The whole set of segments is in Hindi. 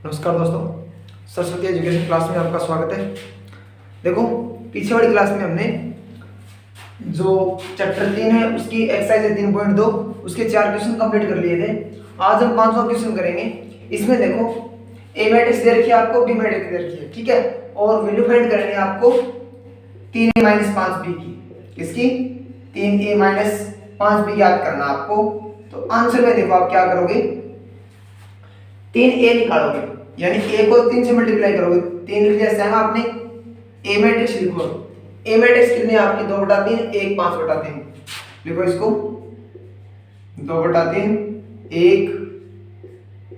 नमस्कार दोस्तों, सरस्वती एजुकेशन क्लास में आपका स्वागत है। देखो, पीछे वाली क्लास में हमने जो चैप्टर 3 है उसकी एक्सरसाइज है 3.2 उसके 4 क्वेश्चन कंप्लीट कर लिए थे। आज हम 5वां क्वेश्चन करेंगे। इसमें देखो, ए मैट्रिक्स दे रखी है आपको, बी मैट्रिक्स दे रखी है, ठीक है, और वैल्यू फाइंड करनी है आपको 3a - 5b की। इसकी 3a - 5b याद करना आपको। तो आंसर में देखो आप क्या करोगे, 3a निकालोगे, यानी a को 3 से मल्टीप्लाई करोगे। 3 लिख लिया सेम आपने। a मैट्रिक्स लिखो, a मैट्रिक्स कितनी है आपकी 2/3, 1 5/3। लिखो इसको 2/3 1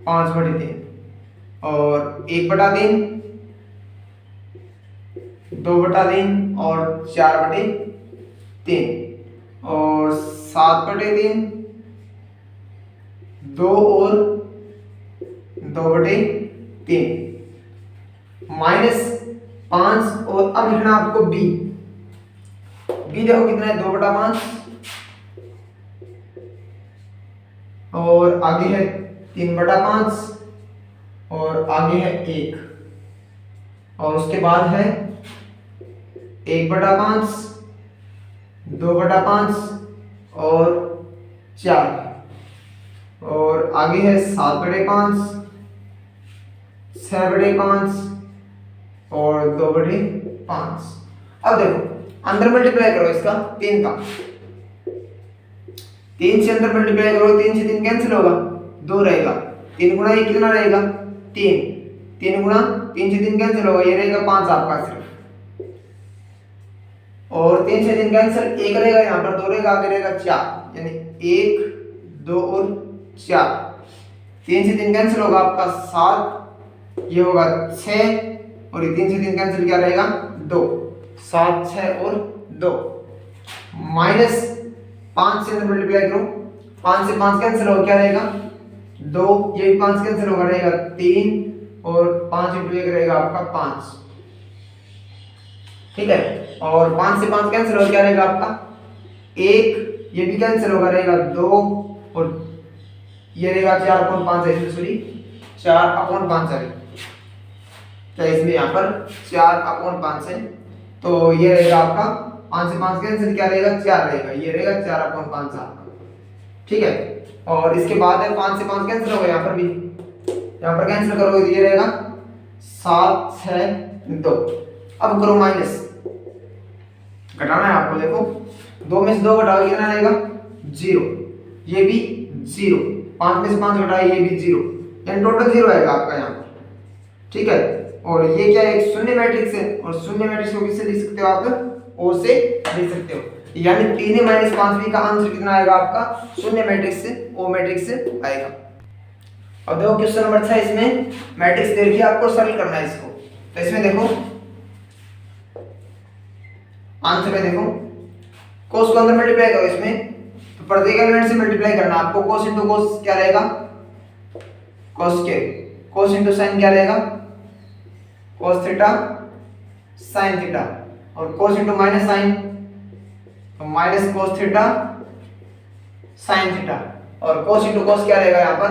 5/3 और 1/3 2/3 और 4/3 और 7/3 2 और 2/3 -5 और अब लिखना आपको b देखो कितना है 2/5 और आगे है 3/5 और आगे है 1 और उसके बाद है 1/5 2/5 और 4 और आगे है 7/5 6/5 और 2/5। अब देखो अंदर मल्टीप्लाई करो इसका 3 का, 3 से अंदर मल्टीप्लाई करो, 3 से 3 कैंसिल होगा, 2 रहेगा। 3 गुना 1 कितना रहेगा 3, 3 गुना 3 से 3 कैंसिल होगा, ये रहेगा 5 आपका सिर्फ। और 3 से 3 कैंसिल, 1 रहेगा यहाँ पर, 2 रहेगा, आगे रहेगा 4, यानी 1 2 और 4। 3 से 3 कैंसिल होगा आपका 7, ये होगा 6 और ये 3 से 3 कैंसिल क्या रहेगा 2, 7 6 और 2 -5 से अंदर मल्टीप्लाई करो, 5 से 5 कैंसिल होगा, क्या रहेगा 2, ये भी 5 कैंसिल होगा, रहेगा 3 और 5 × 1 रहेगा आपका 5, ठीक है। और 5 से 5 कैंसिल होगा, क्या रहेगा आपका 1, ये भी कैंसिल होगा, रहेगा 2 और ये रहेगा 4/5 है, सॉरी 4/5 है, तो इसलिए यहाँ पर 4/5 है। तो ये रहेगा आपका 5 से 5 कैंसिल, क्या रहेगा 4 रहेगा, ये रहेगा 4/5 आपका, ठीक है। और इसके बाद है 5 से 5 कैंसिल होगा, यहाँ पर भी, यहाँ पर कैंसिल करोगे तो ये रहेगा 7 6 2। अब करो माइनस, घटाना है आपको। देखो 2 में से 2 घटाओगे कितना रहेगा 0, ये भी 0, 5 में से 5 घटाए ये भी 0, यानी टोटल 0 आएगा आपका यहाँ पर, ठीक है। और ये क्या है, एक शून्य मैट्रिक्स है, और शून्य मैट्रिक्स को किससे लिख सकते हो आप, ओ से लिख सकते हो, यानी 3a - 5b का आंसर कितना आएगा आपका शून्य मैट्रिक्स से, ओ मैट्रिक्स से आएगा। अब देखो क्वेश्चन नंबर 6, इसमें मैट्रिक्स दे रखी है, आपको सॉल्व करना है इसको। तो इसमें देखो आंसर में देखो, कोस को अंदर मल्टीप्लाई करो इसमें, तो प्रत्येक एलिमेंट से मल्टीप्लाई करना आपको। कोस इंटू कोस क्या रहेगा कोस के, कोस इंटू साइन क्या रहेगा कोस थीटा साइन थीटा, और कोस इंटू माइनस साइन तो minus cos theta sine theta, और कोस इंटू कोस क्या रहेगा यहाँ पर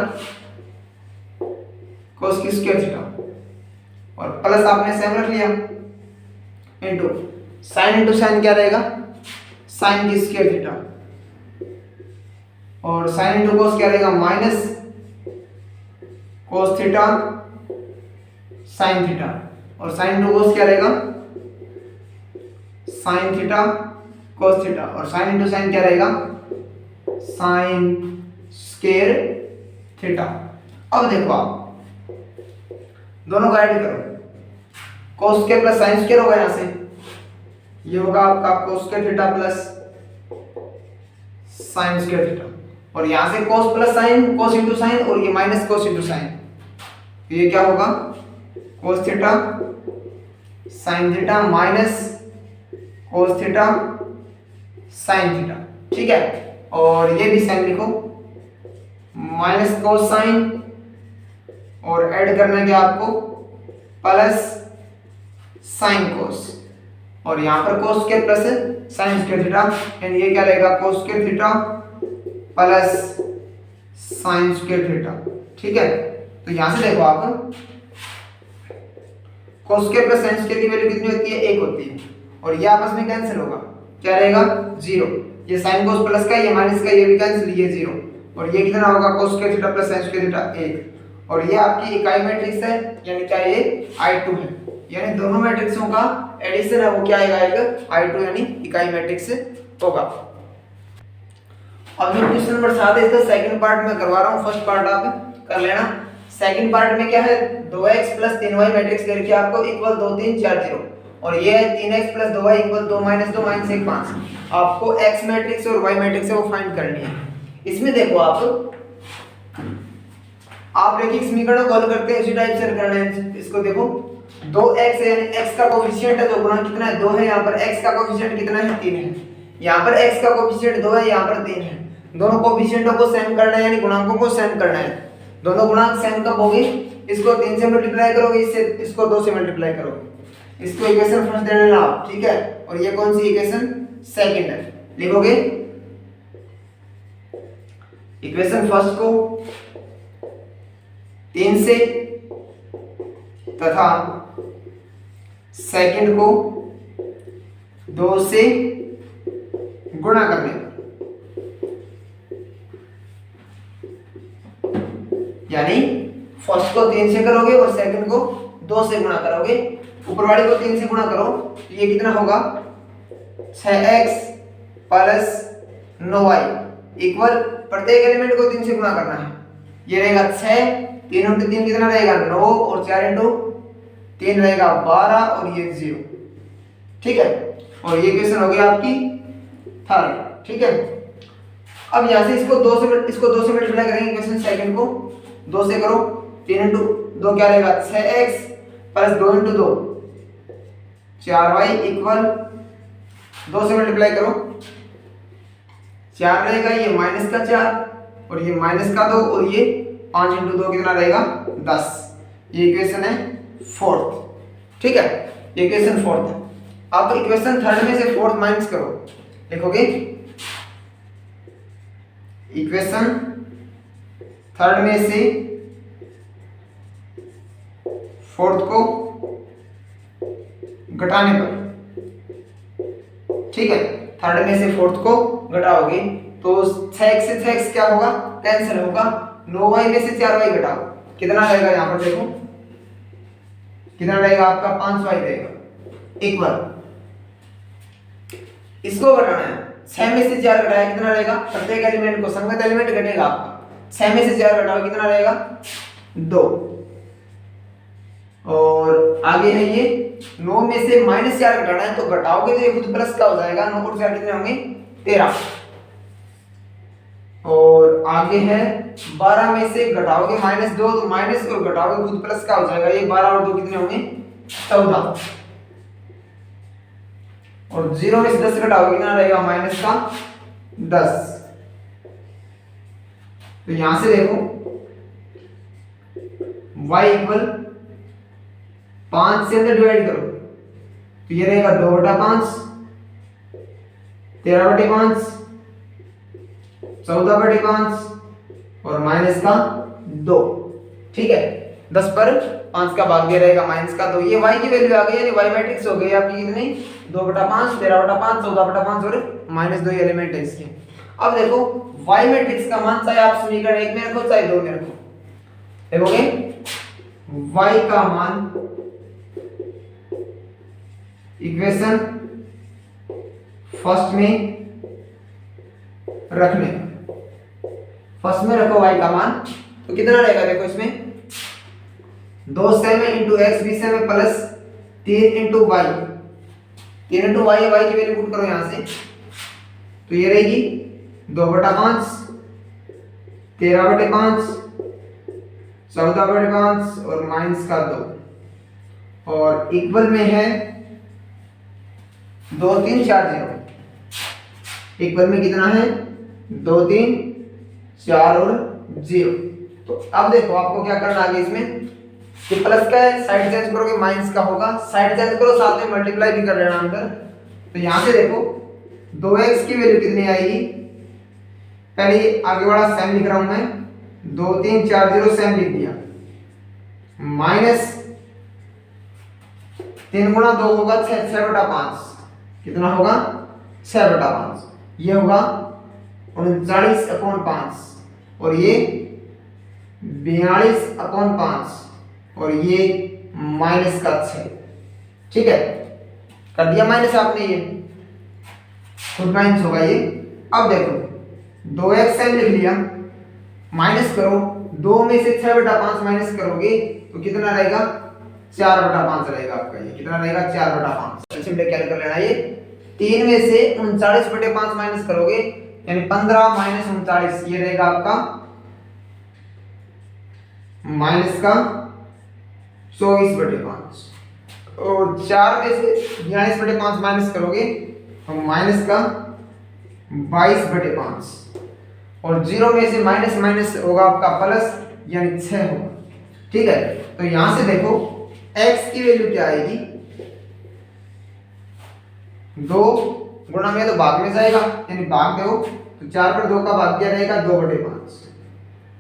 कोस की स्क्वायर थीटा, और प्लस आपने सेम रख लिया, इंटू साइन इंटू साइन क्या रहेगा साइन की स्क्वायर थीटा, और साइन इंटू कोस क्या रहेगा minus cos theta sine theta, और साइन इंटू कोस क्या रहेगा साइन थीटा कोस थीटा, और साइन इंटू साइन क्या रहेगा साइन स्क्वायर थीटा। अब देखो आप दोनों को ऐड करो, cos square plus sine square होगा, यहां से ये होगा आपका cos square theta plus sine square theta, और यहां से कोस प्लस साइन, कोस इंटू साइन, और ये माइनस कोस इंटू साइन, तो ये क्या होगा cos theta sine theta minus cos theta sine theta, ठीक है। और ये भी साइन लिखो माइनस कोस साइन, और ऐड करना क्या आपको प्लस साइन कोस, और यहां पर cos square plus sine square theta, यानी ये क्या रहेगा cos square theta plus sine square theta, ठीक है। तो यहां से देखो आप cos square plus sin square की वैल्यू कितनी होती है, 1 होती है, और ये आपस में कैंसिल होगा, क्या रहेगा 0, ये sin cos प्लस का ये माइनस का ये भी कैंसिल, ये 0, और ये कितना होगा cos square theta plus sin square theta 1, और ये आपकी इकाई मैट्रिक्स है, यानी क्या ये I2 है, यानी दोनों मैट्रिक्सों का एडिशन है वो क्या आएगा, एक I2 यानी इकाई मैट्रिक्स होगा। अब जो क्वेश्चन नंबर 7 है इसका सेकंड पार्ट में करवा रहा हूँ, फर्स्ट पार्ट आप कर लेना। सेकंड पार्ट में क्या है, 2x प्लस 3y मैट्रिक्स दे रखी है आपको इक्वल 2 3 4 0, और ये है 3x plus 2y equal 2 minus 2 minus 1 5। आपको x मैट्रिक्स और y मैट्रिक्स है वो फाइंड करनी है। इसमें देखो आप रेखिक समीकरण को हल करते हैं उसी टाइप से करना है। इसको देखो 2x यानी x का कोएफिशिएंट है तो गुणा कितना है 2 है, यहाँ पर x का कोएफिशिएंट कितना है 3 है, यहाँ पर x का कोएफिशिएंट 2 है, यहाँ पर 3 है, दोनों कोएफिशिएंटों को सेम करना है यानी गुणांकों को सेम करना है। दोनों गुणांक सेम कब होंगे, इसको 3 से मल्टीप्लाई करोगे, इससे इसको 2 से मल्टीप्लाई करोगे, इसको इक्वेशन फर्स्ट दे लेना आप, ठीक है, और ये कौन सी इक्वेशन सेकंड है, लिखोगे इक्वेशन फर्स्ट को 3 से तथा सेकंड को 2 से गुणा करने, यानी फर्स्ट को 3 से करोगे और सेकंड को 2 से गुणा करोगे, ऊपर वाले को 3 से गुणा करो तो ये कितना होगा 6x प्लस 9y इक्वल प्रत्येक एलिमेंट को 3 से गुणा करना है, ये रहेगा 6, 3 × 3 कितना रहेगा 9, और 4 × 3 रहेगा 12, और ये 0, ठीक है, और ये क्वेश्चन हो गया आपकी थर्ड, ठीक है। अब यहाँ से इसको 2 से मल्टीप्लाई करेंगे, क्वेश्चन सेकंड को 2 से करो, 3 × 2 क्या रहेगा 6x प्लस 2 × 2 4y इक्वल 2 से मल्टीप्लाई करो, 4 रहेगा, ये माइनस का 4 और ये माइनस का 2, और ये 5 × 2 कितना रहेगा 10, ये इक्वेशन है फोर्थ, ठीक है, ये इक्वेशन फोर्थ है। अब इक्वेशन थर्ड में से फोर्थ माइनस करो, लिखोगे इक्वेशन थर्ड में से फोर्थ को घटाने पर, ठीक है, थर्ड में से फोर्थ को घटाओगे तो 6x से 6x क्या होगा कैंसिल होगा, 9y में से 4y घटाओ कितना रहेगा, यहां पर देखो कितना रहेगा आपका 5y रहेगा इक्वल, इसको घटाना है 6 में से 4 घटाया कितना रहेगा, प्रत्येक एलिमेंट को संगत एलिमेंट घटेगा आपका, 6 में से 4 घटाओ कितना रहेगा 2, और आगे है ये 9 में से -4 घटाना है तो घटाओगे तो ये खुद प्लस का हो जाएगा, 9 और 4 कितने होंगे 13, और आगे है 12 में से घटाओगे -2 तो माइनस और घटाओगे खुद प्लस का हो जाएगा, ये 12 और 2 कितने होंगे 14, और 0 में से 10 घटाओगे कितना रहेगा -10। तो यहां से देखो y इक्वल 5 से अंदर डिवाइड करो तो ये रहेगा 2/5, 13/5, 14/5 और माइनस का 2, ठीक है, 10 पर 5 का भाग दिया रहेगा माइनस का, तो ये y की वैल्यू आ गई, यानी y मैट्रिक्स हो गई आपकी कितनी 2/5, 13/5, 14/5 और -2 एलिमेंट है इसके। अब देखो y मैट्रिक्स का मान चाहे आप समीकरण 1 में रखो चाहे 2 में रखो, देखोगे y का मान इक्वेशन फर्स्ट में रखने, फर्स्ट में रखो y का मान तो कितना रहेगा, देखो इसमें 2 सेम इंटू एक्स भी सेम है plus 3 into y, 3 into y है, वाई की वैल्यू पुट करो यहां से तो ये रहेगी 2/5, 13/5, 14/5 और माइनस का 2, और इक्वल में है 2 3 4 0, इक्वल में कितना है 2 3 4 और 0। तो अब देखो आपको क्या करना आगे, इसमें कि प्लस का है साइड चेंज करोगे माइनस का होगा, साइड चेंज करो साथ में मल्टीप्लाई भी कर लेना अंदर, तो यहां से देखो 2x की वैल्यू कितनी आएगी, पहले आगे वाला सेम लिख रहा हूं मैं, 2 3 4 0 सेम लिख दिया, माइनस 3 गुणा 2 होगा 6, 6/5 कितना होगा 6/5, ये होगा 39/5 और ये 42/5 और ये -6। ठीक है, कर दिया माइनस आपने, ये खुद माइनस होगा ये। अब देखो 2x लिख लिया, माइनस करो, 2 में से 6/5 माइनस करोगे तो कितना रहेगा 4/5 रहेगा आपका, ये कितना रहेगा 4/5। सिंपल क्या कर लेना, ये 3 में से 39/5 माइनस करोगे यानी 15 - 39, ये रहेगा आपका माइनस का 24/5 और 4 में से 42/5 माइनस करोगे तो माइनस का 22/5 और 0 में से माइनस माइनस होगा आपका प्लस यानी 6 होगा। ठीक है, तो यहां से देखो x की वैल्यू क्या आएगी, 2 गुणा में तो भाग में जाएगा यानी भाग दो, तो 4/2 का भाग क्या रहेगा 2/5,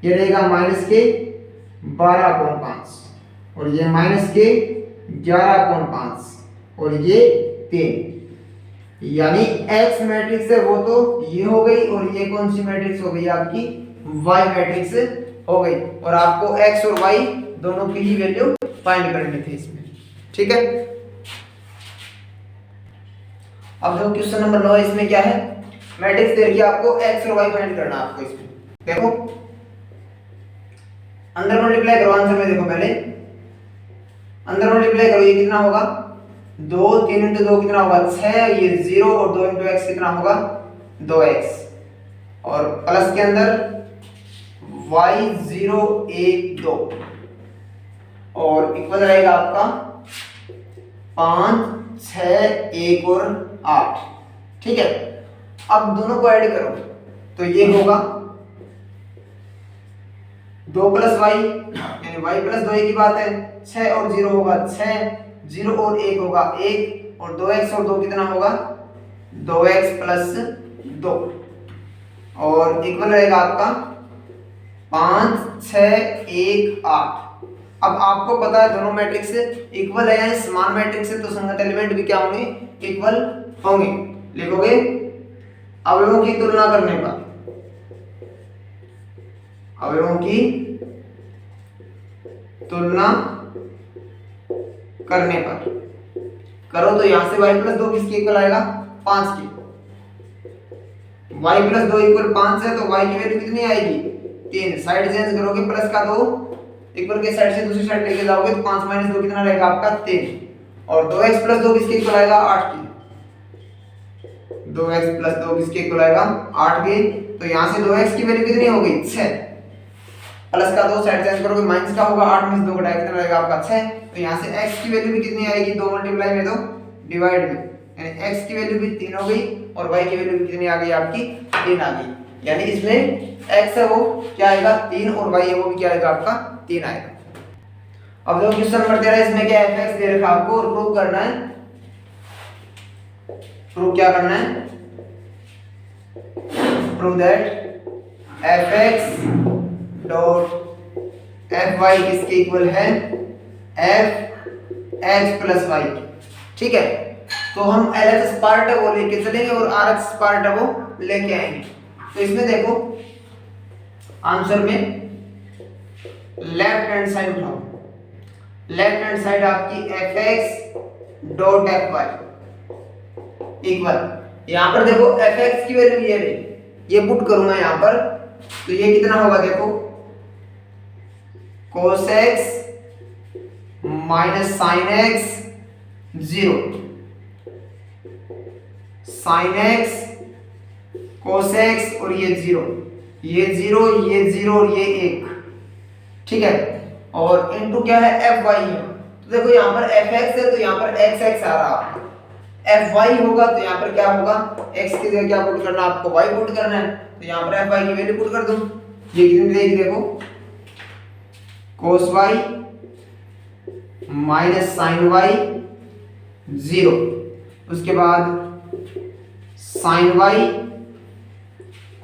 ये रहेगा -12/5 और ये -11/5 और ये 3, यानी x मैट्रिक्स है वो तो ये हो गई और ये कौन सी मैट्रिक्स हो गई आपकी y मैट्रिक्स हो गई, और आपको x और y दोनों की ही वैल्यू फाइंड करनी थी इसमें। ठीक है, अब देखो क्वेश्चन नंबर 9, इसमें क्या है, मैट्रिक्स दे रखी है आपको, x और y फाइंड करना है आपको इसमें। देखो अंदर मल्टीप्लाई करो, आंसर में देखो पहले अंदर मल्टीप्लाई करो, ये कितना होगा 2, 3 × 2 कितना होगा 6, ये 0 और 2 × x कितना होगा 2x और प्लस के अंदर y 0 1 2 और इक्वल रहेगा आपका 5 6 1 और 8। ठीक है, अब दोनों को ऐड करो तो ये होगा 2 + y यानी y + 2 एक ही बात है, 6 और 0 होगा 6, 0 और 1 होगा 1 और 2x और 2 कितना होगा 2x + 2 और इक्वल रहेगा आपका 5 6 1 8। अब आपको पता है दोनों मैट्रिक्स इक्वल है यानी समान मैट्रिक्स है, तो संगत एलिमेंट भी क्या होंगे इक्वल होंगे। लिखोगे अवयवों की तुलना करने पर, अवयवों की तुलना करने पर करो तो यहां से y + 2 किसके इक्वल आएगा 5 की, y + 2 = 5 है तो y की वैल्यू कितनी आएगी 3, साइड चेंज करोगे प्लस का 2 इक्वल के साइड से दूसरी साइड लेके जाओगे तो 5 - 2 कितना रहेगा आपका 3 और 2x + 2 किसके इक्वल आएगा 8 की, 2x + 2 किसके इक्वल आएगा 8 के, तो यहां से 2x की वैल्यू कितनी हो गई 6, प्लस का 2 साइड चेंज करोगे माइनस का होगा 8 में से 2 घटाए कितना रहेगा आपका 6, तो यहां से x की वैल्यू भी कितनी आएगी 2 मल्टीप्लाई में 2 डिवाइड में, यानी x की वैल्यू भी 3 हो गई और y की वैल्यू भी कितनी आ गई आपकी 3 आ गई, यानी इसमें x है वो क्या आएगा 3 और y है वो भी क्या आएगा आपका 3 आएगा। अब देखो क्वेश्चन नंबर 13, इसमें क्या fx दे रखा आपको और प्रूव करना है, प्रूव क्या करना है, प्रूव दैट fx fy किसके इक्वल है fx + y। ठीक है, तो हम LHS पार्ट है वो लेके चलेंगे और RHS पार्ट है वो लेके आएंगे। तो इसमें देखो आंसर में लेफ्ट हैंड साइड उठाओ, लेफ्ट हैंड साइड आपकी fx.fy इक्वल, यहां पर देखो fx की वैल्यू ये रही, ये पुट करूंगा यहां पर तो ये कितना होगा देखो cos x - sin x 0, sin x cos x और ये 0, ये 0 ये 0 और ये 1। ठीक है, और इनटू क्या है fy है, तो देखो यहाँ पर fx है तो यहाँ पर xx आ रहा है, fy होगा तो यहाँ पर क्या होगा x की जगह क्या पुट करना आपको y पुट करना है, तो यहाँ पर fy की वैल्यू पुट कर दूं, ये कितनी रहेगी देखो cos y - sin y 0, उसके बाद sin y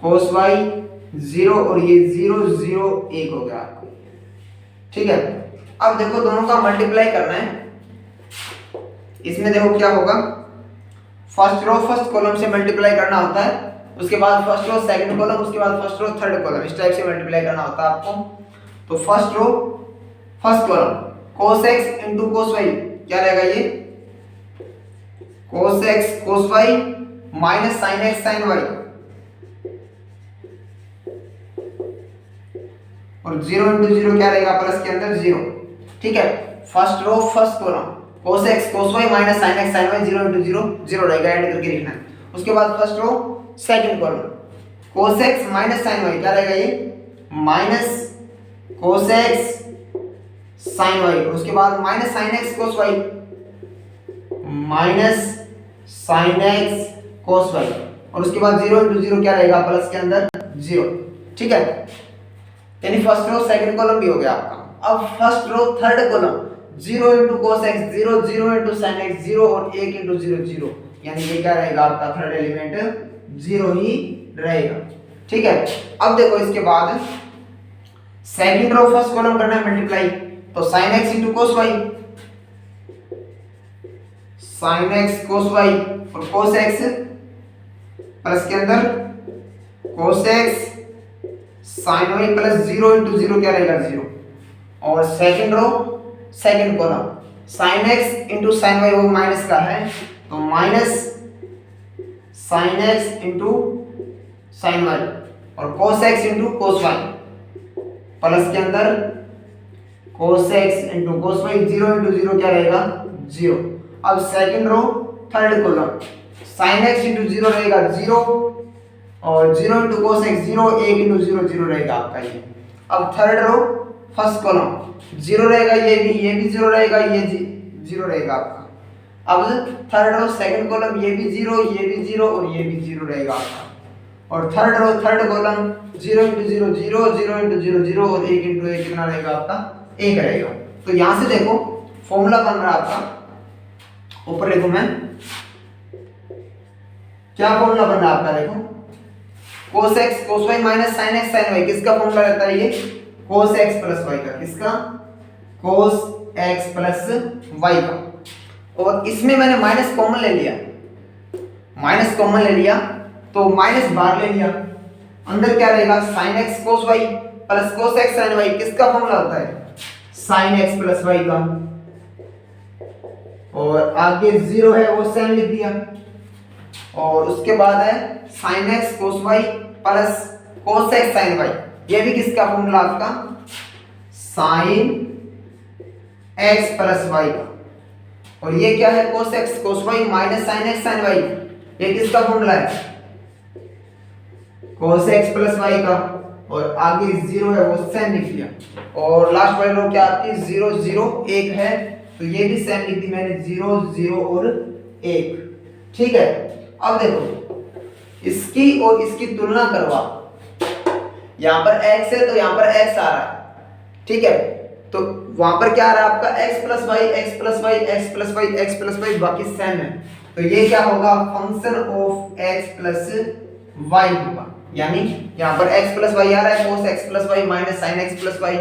cos y 0 और ये 0 0 1 हो गया आपको। ठीक है, अब देखो दोनों का मल्टीप्लाई करना है इसमें देखो क्या होगा, फर्स्ट रो फर्स्ट कॉलम से मल्टीप्लाई करना होता है, उसके बाद फर्स्ट रो सेकंड कॉलम, उसके बाद फर्स्ट रो थर्ड कॉलम, इस टाइप से मल्टीप्लाई करना होता है आपको। तो first row first column cos x into cos y क्या रहेगा, ये cos x cos y minus sin x sin y, और 0 इंटू 0 क्या रहेगा, प्लस के अंदर 0। ठीक है, first row first column cos x cos y minus sin x sin y, 0 into 0 0 रहेगा, ऐड करके लिखना है। उसके बाद first row second column cos x minus sin y क्या रहेगा, ये minus cos x sin y, उसके बाद minus sin x cos y minus sin x cos y, और उसके बाद 0 इंटू 0 क्या रहेगा, प्लस के अंदर 0। ठीक है, यानी फर्स्ट रो सेकंड कॉलम भी हो गया आपका। अब first row third column 0 into cos x 0, 0 into sin x 0 और 1 इंटू 0 0, यानी ये क्या रहेगा आपका थर्ड एलिमेंट 0 ही रहेगा। ठीक है, अब देखो इसके बाद सेकंड रो फर्स्ट कॉलम करना है मल्टीप्लाई, तो sin x into cos y, sin x cos y और cos x प्लस के अंदर cos x sin y plus 0 into 0 क्या रहेगा 0, और second row second column sin x into sin y वो माइनस का है, तो minus sin x into sin y और cos x into cos y plus के अंदर cos x into cos y, 0 into 0 क्या रहेगा 0। अब second row third column sin x into 0 रहेगा 0, और 0 इंटू cos x 0, 1 इंटू 0 0 रहेगा आपका ये। अब थर्ड रो फर्स्ट कॉलम 0 रहेगा, ये भी 0 रहेगा, ये 0 रहेगा आपका। अब थर्ड रो सेकंड कॉलम ये भी 0, ये भी 0 और ये भी 0 रहेगा आपका। और third row third column 0 into 0 0, 0 into 0 0 और 1 इंटू 1 कितना रहेगा आपका 1 रहेगा। तो यहां से देखो फॉर्मूला बन रहा आपका, ऊपर देखो मैं क्या फॉर्मूला बन रहा आपका, देखो cos x cos y minus sin x sin y, किसका फॉर्मूला रहता है ये cos x प्लस y का, किसका cos x प्लस y का। और इसमें मैंने माइनस कॉमन ले लिया, माइनस कॉमन ले लिया तो माइनस बाहर ले लिया, अंदर क्या रहेगा sin x cos y plus cos x sin y, किसका फॉर्मूला होता है sin x प्लस y का, और आगे 0 है वो सेम लिख दिया, और उसके बाद है sin x cos y plus cos x sin y, ये भी किसका फॉर्मूला आपका sin x प्लस y का, और ये क्या है cos x cos y minus sin x sin y, ये किसका फॉर्मूला है cos x प्लस y का, और आगे 0 है वो सेम लिख दिया, और लास्ट वाली रो क्या आपकी 0 0 1 है, तो ये भी सेम लिख दी मैंने 0 0 और 1। ठीक है, अब देखो इसकी और इसकी तुलना करवा, यहां पर x है तो यहां पर x आ रहा है, ठीक है, तो वहां पर क्या आ रहा है आपका x plus y x plus y x plus y x plus y, बाकी सेम है, तो ये क्या होगा function of x plus y होगा, यानी यहां पर x प्लस y आ रहा है cos x plus y minus sin x plus y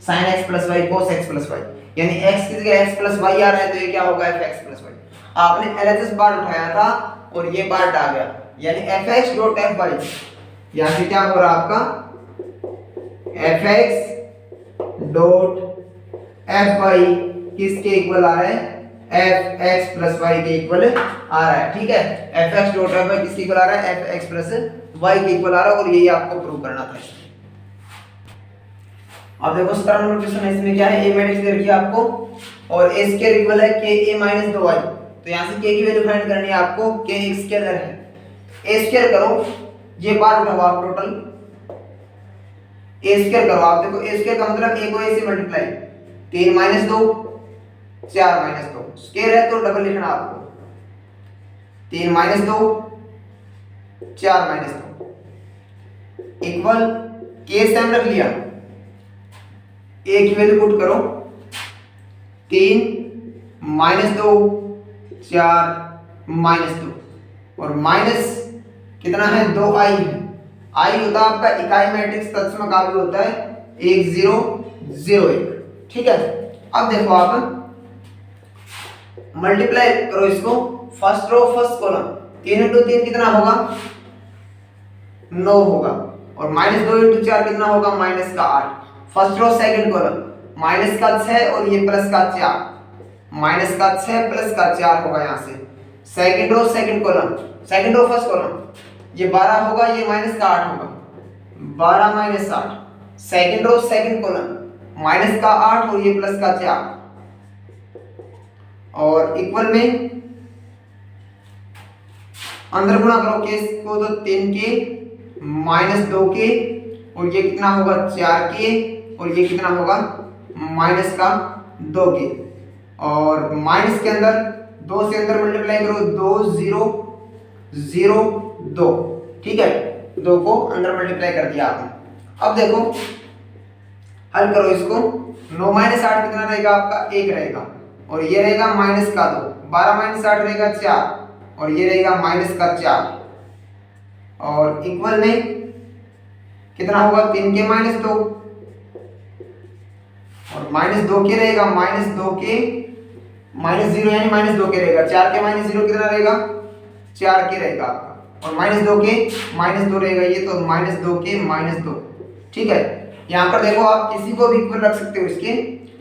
sin x plus y cos x plus y, यानी x की जगह x प्लस y आ रहा है, तो ये क्या होगा fx प्लस y। आपने LHS पार्ट उठाया था और ये पार्ट आ गया, यानी fx डॉट fy, यहां से क्या हो रहा है आपका fx डॉट fy किसके इक्वल आ रहा है fx प्लस y के इक्वल आ रहा है। ठीक है, fx डॉट fy किसके इक्वल आ रहा है fx प्लस y के इक्वल आ रहा है, और यही आपको प्रूव करना था। अब देखो 17 नंबर क्वेश्चन है, इसमें क्या है a मैट्रिक्स दे रखी है आपको और a स्क्वायर इक्वल है ka माइनस 2y, तो यहां से k की वैल्यू फाइंड करनी है आपको, k एक स्केलर है, a स्क्वायर करो, ये पार्ट उठाओ आप टोटल a स्क्वायर करो आप, देखो a स्क्वायर का मतलब a को a से मल्टीप्लाई, 3 माइनस 2 4 माइनस 2, स्क्वायर है तो डबल लिखना आपको, 3 minus 2 4 minus 2 equal k same रख लिया, a की वैल्यू पुट करो, 3 माइनस 2 4 माइनस 2 और माइनस कितना है 2i है, i होता है आपका इकाई मैट्रिक्स तत्सम काव्य होता है 1 0 0 1। ठीक है, अब देखो आप मल्टीप्लाई करो इसको, first row first column, 3 into 3 कितना होगा 9 होगा, और -2 इंटू 4 कितना होगा -8। First row second column, minus का 6 और ये प्लस का 4, माइनस का 6 प्लस का 4 होगा यहाँ से। Second row second column, second row first column, ये 12 होगा, ये माइनस का 8 होगा, 12 minus 8। Second row second column, minus का 8 और ये प्लस का 4, और इक्वल में अंदर गुणा करो केस को तो 3 के -2 के, और ये कितना होगा 4 के, और ये कितना होगा माइनस का 2 के, और माइनस के अंदर 2 से अंदर मल्टीप्लाई करो, 2 0 0 2, ठीक है, 2 को अंदर मल्टीप्लाई कर दिया आपने। अब देखो हल करो इसको, 9 माइनस 8 कितना रहेगा आपका 1 रहेगा, और ये रहेगा माइनस का 2, 12 माइनस 8 रहेगा 4, और ये रहेगा माइनस का 4, और इक्वल में कितना होगा 3 के -2, और -2 के रहेगा -2 के -0 यानी -2 के रहेगा, 4 के -0 कितना रहेगा 4 के रहेगा आपका, और -2 के -2 रहेगा ये, तो -2 के -2, ठीक है। यहाँ पर देखो आप किसी को भी इक्वल रख सकते हो इसके,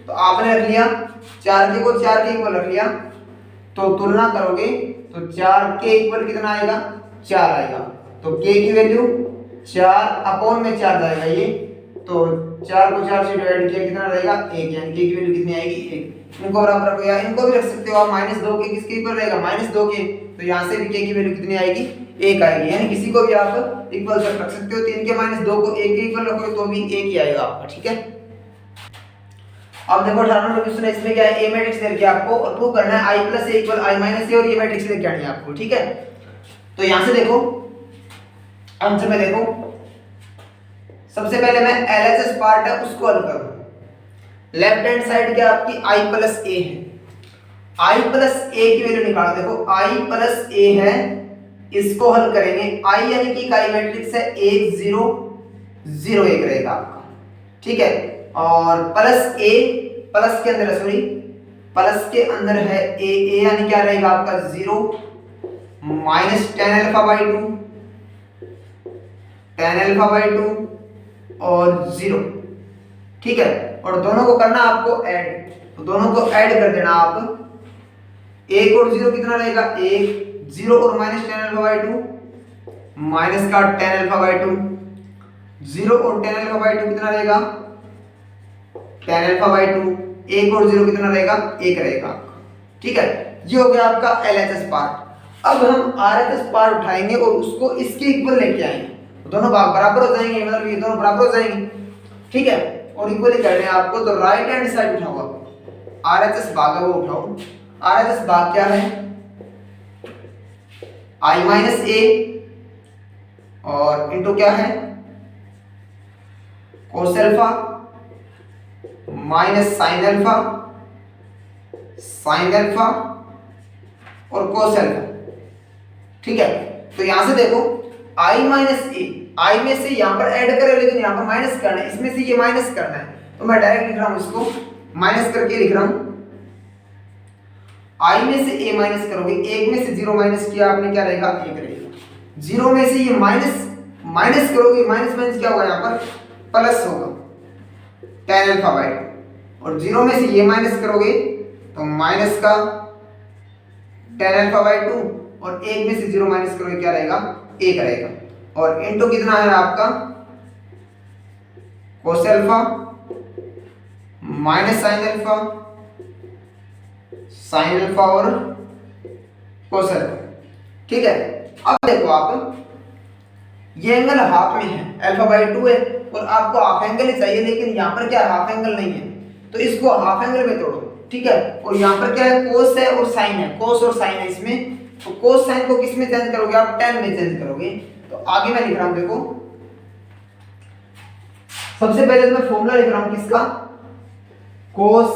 तो आपने रख लिया 4 के को 4 के इक्वल रख लिया, तो तुलना करोगे तो 4 के इक्वल कितना आएगा 4 आएगा, तो k की वैल्यू 4 अपॉन में 4 जाएगा ये, तो 4 को 4 से डिवाइड किया कितना रहेगा 1, यानी k की वैल्यू कितनी आएगी 1। इनको बराबर रखो, या इनको भी रख सकते हो आप, -2 के किसके इक्वल रहेगा -2 के, तो यहाँ से भी k की वैल्यू कितनी आएगी 1 आएगी, यानी किसी को भी आप इक्वल रख सकते हो। 3 के -2 को 1 के इक्वल रखोगे तो भी 1 ही आएगा आपका, ठीक है। अब देखो 18 नंबर क्वेश्चन है, इसमें क्या है, ए मैट्रिक्स दे रखा है आपको और प्रूव करना है i + a = i - a, और ये मैट्रिक्स लेके आनी है आपको, ठीक है। तो यहां से देखो आंसर में देखो, सबसे पहले मैं LHS पार्ट है उसको हल करूं। लेफ्ट हैंड साइड क्या आपकी i + a है, i + a की वैल्यू निकालो, देखो i + a है, इसको हल करेंगे, i यानी कि इकाई मैट्रिक्स है 1 0 0 1 रहेगा आपका, ठीक है, और प्लस a, प्लस के अंदर सॉरी प्लस के अंदर है a, a यानी क्या रहेगा आपका 0 -tan α/2, tan α/2 और 0, ठीक है, और दोनों को करना आपको ऐड, तो दोनों को ऐड कर देना आप, 1 और 0 कितना रहेगा 1, 0 और -tan α/2 माइनस का tan α/2, 0 और tan α/2 कितना रहेगा tan α/2, 1 और 0 कितना रहेगा 1 रहेगा, ठीक है। ये हो गया आपका LHS पार्ट। अब हम RHS पार्ट उठाएंगे और उसको इसके इक्वल लेके आएंगे, तो दोनों भाग बराबर हो जाएंगे, मतलब ये दोनों बराबर हो जाएंगे, ठीक है, और इक्वली करने हैं आपको। तो राइट हैंड साइड उठाओ, RHS भाग है वो उठाओ। RHS भाग क्या है i - a और इनटू क्या है cos α माइनस sin α और cos α, ठीक है। तो यहां से देखो i - a, i में से यहां पर ऐड करें, लेकिन यहां पर माइनस करना है, इसमें से ये माइनस करना है, तो मैं डायरेक्ट लिख रहा हूं, इसको माइनस करके लिख रहा हूं। i में से a माइनस करोगे, 1 में से 0 माइनस किया आपने, क्या रहेगा 1 रहेगा, 0 में से ये माइनस करोगे, माइनस क्या होगा यहाँ पर प्लस होगा tan α/2, और 0 में से ये माइनस करोगे तो माइनस का tan α/2, और 1 में से 0 माइनस करोगे क्या रहेगा 1 रहेगा, और इनटू कितना है आपका cos α माइनस sin α और cos α, ठीक है। अब देखो आप ये एंगल हाफ में है, α/2 है, और आपको हाफ एंगल ही चाहिए, लेकिन यहाँ पर क्या हाफ एंगल नहीं है, तो इसको हाफ एंगल में तोड़ो, ठीक है। और यहाँ पर क्या है कोस है और साइन है, कोस और साइन है इसमें, तो कोस साइन को किस में चेंज करोगे आप tan में चेंज करोगे। तो आगे मैं लिख रहा हूं, देखो सबसे पहले तो मैं फॉर्मूला लिख रहा हूं किसका, cos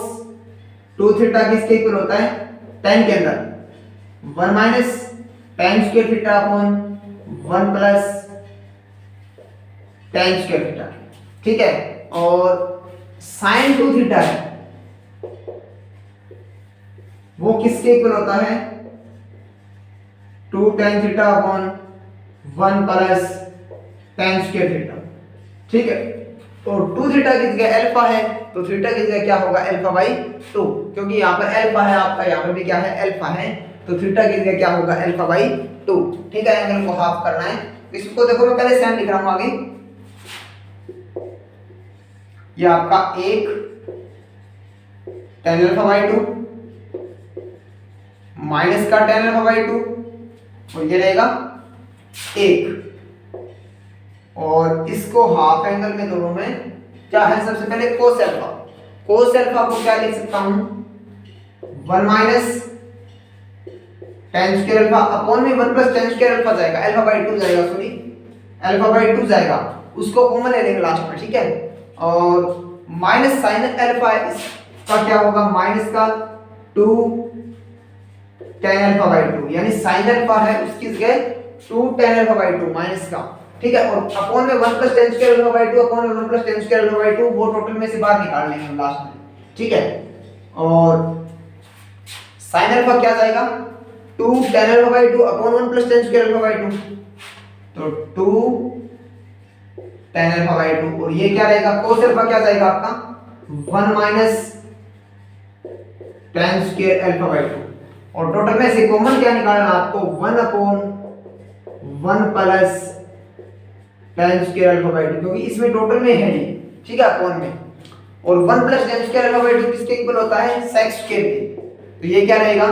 2θ किसके इक्वल होता है tan के अंदर 1 minus tan square theta upon 1 plus tan square theta, ठीक है, और sin 2θ है वो किसके इक्वल होता है 2 tan theta upon 1 plus tan square theta. ठीक है, और 2 थीटा की जगह अल्फा है तो थीटा की जगह क्या होगा अल्फा बाई 2, क्योंकि यहाँ पर अल्फा है आपका, यहाँ पर भी क्या है अल्फा है, तो थीटा की जगह क्या होगा अल्फा बाई 2। ठीक है, एंगल को हाफ करना है, इसको देखो मैं पहले साइन लिख रहा हूँ आगे। ये आपका 1 tan अल्फा बाई 2 माइनस का tan अल्फा बाई 2 और ये रहेगा 1, और इसको हाफ एंगल में दोनों में क्या है, सबसे पहले कोस अल्फा। कोस अल्फा को क्या लिख सकता हूं 1 minus tan square alpha upon में 1 प्लस tan स्क्वायर अल्फा जाएगा, अल्फा बाई 2 जाएगा, सॉरी अल्फा बाई 2 जाएगा, उसको कॉमन ले लेंगे लास्ट में। ठीक है, और माइनस साइन अल्फा इसका क्या होगा माइनस का 2 tan अल्फा बाई 2, यानी साइन अल्फा है उसकी जगह 2 tan अल्फा बाई 2 माइनस का। ठीक है, और अपॉन में 1 plus tan square alpha by 2 upon में 1 plus tan square alpha by 2, वो टोटल में से बाहर निकाल लेंगे हम लास्ट में। ठीक है, और साइन अल्फा क्या जाएगा 2 tan alpha by 2 upon 1 plus tan square alpha by 2, तो 2 tan अल्फा बाई 2, और ये क्या रहेगा cos अल्फा क्या जाएगा आपका 1 minus tan square alpha by 2, और टोटल में से कॉमन क्या निकालना आपको 1 upon 1 plus tan square alpha by 2, क्योंकि इसमें टोटल में है ये। ठीक है, अपॉन में, और 1 plus tan square alpha by 2 किसके इक्वल होता है sec स्क्वायर के, तो ये क्या रहेगा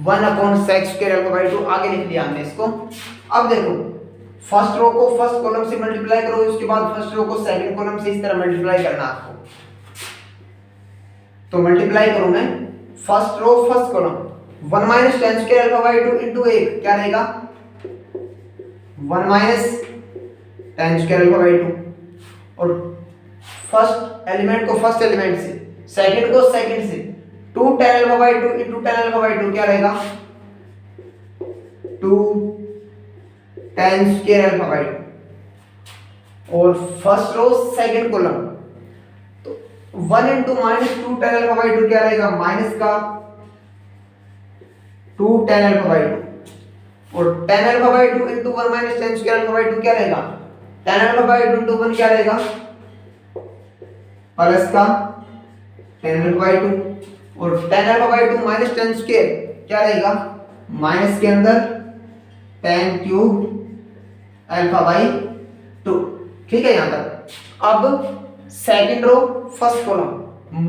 1 upon sec square alpha by 2, आगे लिख लिया हमने इसको। अब देखो फर्स्ट रो को फर्स्ट कॉलम से मल्टीप्लाई करो, उसके बाद फर्स्ट रो को सेकंड कॉलम से इस तरह मल्टीप्लाई करना आपको। तो मल्टीप्लाई करूं मैं first row first column 1 minus tan square alpha by 2 into 1 क्या रहेगा 1 minus tan square alpha by 2, और फर्स्ट एलिमेंट को फर्स्ट एलिमेंट से, सेकंड को सेकंड से 2 tan alpha by 2 into tan alpha by 2 क्या रहेगा 2 tan स्क्वायर अल्फा बाई 2, और first row second column 1 into minus 2 tan alpha by 2 क्या रहेगा माइनस का 2 tan अल्फा बाई 2, और tan alpha by 2 into 1 minus tan square alpha by 2 क्या रहेगा tan अल्फा बाई 2 इंटू 1 क्या रहेगा प्लस का tan अल्फा बाई 2, और tan alpha by 2 minus tan square क्या रहेगा माइनस के अंदर tan क्यूब अल्फा बाई 2। ठीक है, यहां तक। अब second row first column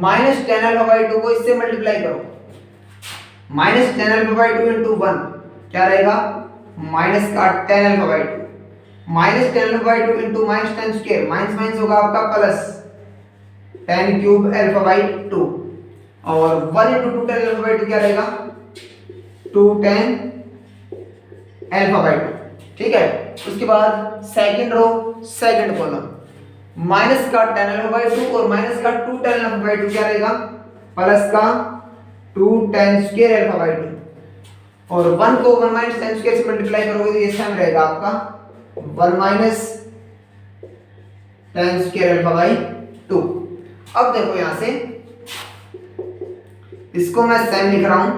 minus tan alpha by 2 को इससे मल्टीप्लाई करो, minus tan alpha by 2 into 1 क्या रहेगा माइनस का tan alpha by 2, minus tan alpha by 2 into minus tan square, minus minus होगा आपका plus tan cube alpha by 2, और 1 इंटू 2 tan अल्फा बाई 2 क्या रहेगा 2 tan अल्फा बाई 2। ठीक है, उसके बाद second row second column minus का tan अल्फा बाई 2 और माइनस का 2 tan अल्फा बाई 2 क्या रहेगा प्लस का 2 tan स्क्वायर अल्फा बाई 2, और 1 को 1 माइनस tan स्क्वायर से मल्टीप्लाई करोगे तो ये सेम रहेगा आपका 1 minus tan square alpha by 2। अब देखो यहां से इसको मैं सेम लिख रहा हूं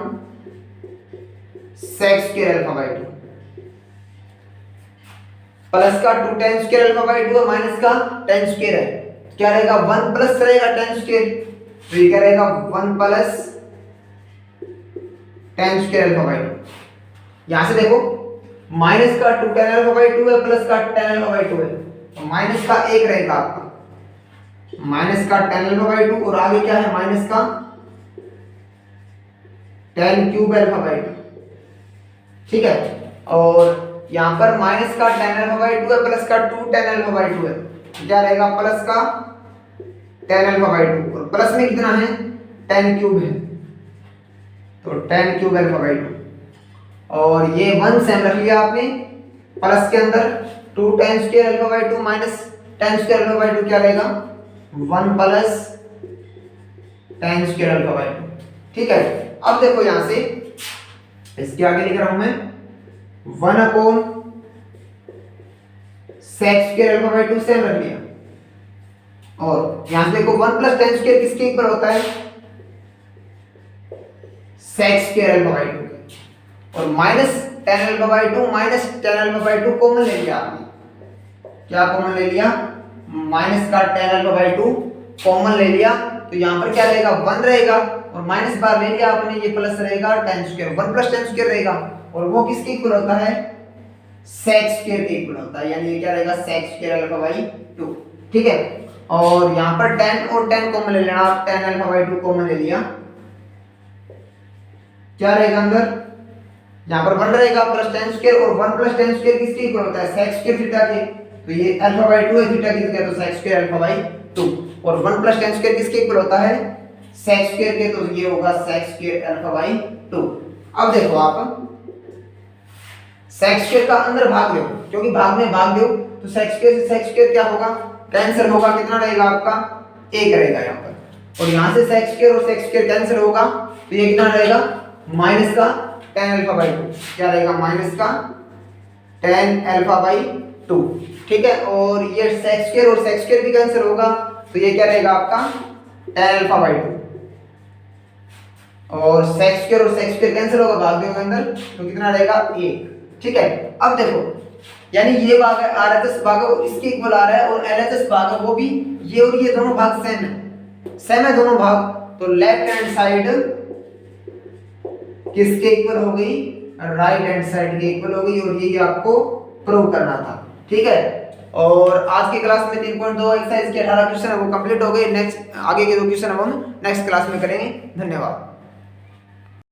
sec square alpha by 2 plus का 2 tan स्क्वायर अल्फा बाई 2 और माइनस का tan स्क्वायर है, क्या रहेगा 1 प्लस रहेगा tan स्क्वायर, तो ये क्या रहेगा 1 plus tan square alpha by 2। यहां से देखो माइनस का 2 tan अल्फा बाई 2 है प्लस का tan अल्फा बाई 2 है, तो माइनस का 1 रहेगा आपका माइनस का tan अल्फा बाई 2, और आगे क्या है माइनस का tan क्यूब अल्फा बाई 2। ठीक है, और यहां पर माइनस का tan अल्फा बाई 2 है प्लस का 2 tan अल्फा बाई 2 है, क्या रहेगा प्लस का tan अल्फा बाई 2, और प्लस में कितना है tan क्यूब है, तो tan क्यूब अल्फा बाई 2, और ये 1 सेम रख लिया आपने, प्लस के अंदर 2 tan square alpha by 2 minus tan square alpha by 2 क्या रहेगा 1 plus tan square alpha by 2। ठीक है, अब देखो यहां से इसके आगे लिख रहा हूं मैं 1 upon sec square alpha by 2 same रख लिया, और यहां से देखो 1 प्लस टेन स्क्वायर किसके इक्वल होता है, सेक स्क्वायर अल्फा बाई 2 के। और minus tan alpha by 2 minus tan alpha by 2 common ले लिया आपने, क्या कॉमन ले लिया, माइनस का टेन अल्फा बाई 2 कॉमन ले लिया, तो यहाँ पर क्या रहेगा 1 रहेगा, और माइनस बार ले लिया आपने, ये प्लस रहेगा ten square, 1 plus ten square रहेगा, और वो किसके इक्वल होता है, सेक स्क्वायर के इक्वल होता है, यानी ये क्या रहेगा सेक स्क्वायर अल्फा बाई 2। ठीक है, और यहाँ पर 10 और 10 कॉमन ले लेना, आप 10 अल्फा बाई 2 कॉमन ले लिया, क्या रहेगा अंदर, यहाँ पर 1 रहेगा प्लस टेन स्क्वायर, और 1 प्लस टेन स्क्वायर किसके इक्वल होता है, सेक स्क्वायर थीटा के, तो ये अल्फा बाई 2 है, थीटा की जगह तो सेक स्क्वायर अल्फा बाई 2, और 1 प्लस टेन स्क्वायर किसके इक्वल होता है, सेक स्क्वायर के, तो ये होगा सेक स्क्वायर अल्फा बाई 2। अब देखो आप सेक स्क्वायर का अंदर भाग दो, क्योंकि भाग में भाग दो तो सेक स्क्वायर से सेक स्क्वायर क्या होगा, कैंसिल होगा, कितना रहेगा आपका 1 रहेगा यहाँ पर, और यहाँ से सेक स्क्वायर और सेक स्क्वायर कैंसिल होगा, तो ये कितना रहेगा माइनस का टेन अल्फा बाई 2, क्या रहेगा माइनस का टेन अल्फा बाई 2। ठीक है, और ये सेक स्क्वायर और सेक स्क्वायर भी कैंसिल होगा, तो ये क्या रहेगा आपका टेन अल्फा बाई 2, और सेक स्क्वायर और सेक स्क्वायर कैंसिल होगा भाग दो के अंदर, तो कितना रहेगा 1। ठीक है, अब देखो यानी ये भाग है आरएचएस भाग है वो इसके इक्वल आ रहा है, और एलएचएस भाग है वो भी ये और ये दोनों भाग सेम है दोनों भाग, तो लेफ्ट हैंड साइड किसके इक्वल हो गई, राइट हैंड साइड के इक्वल हो गई, और ये आपको प्रूव करना था। ठीक है, और आज की क्लास में 3.2 एक्सरसाइज के 18 क्वेश्चन है वो कंप्लीट हो गए, नेक्स्ट आगे के 2 क्वेश्चन हम नेक्स्ट क्लास में करेंगे। धन्यवाद।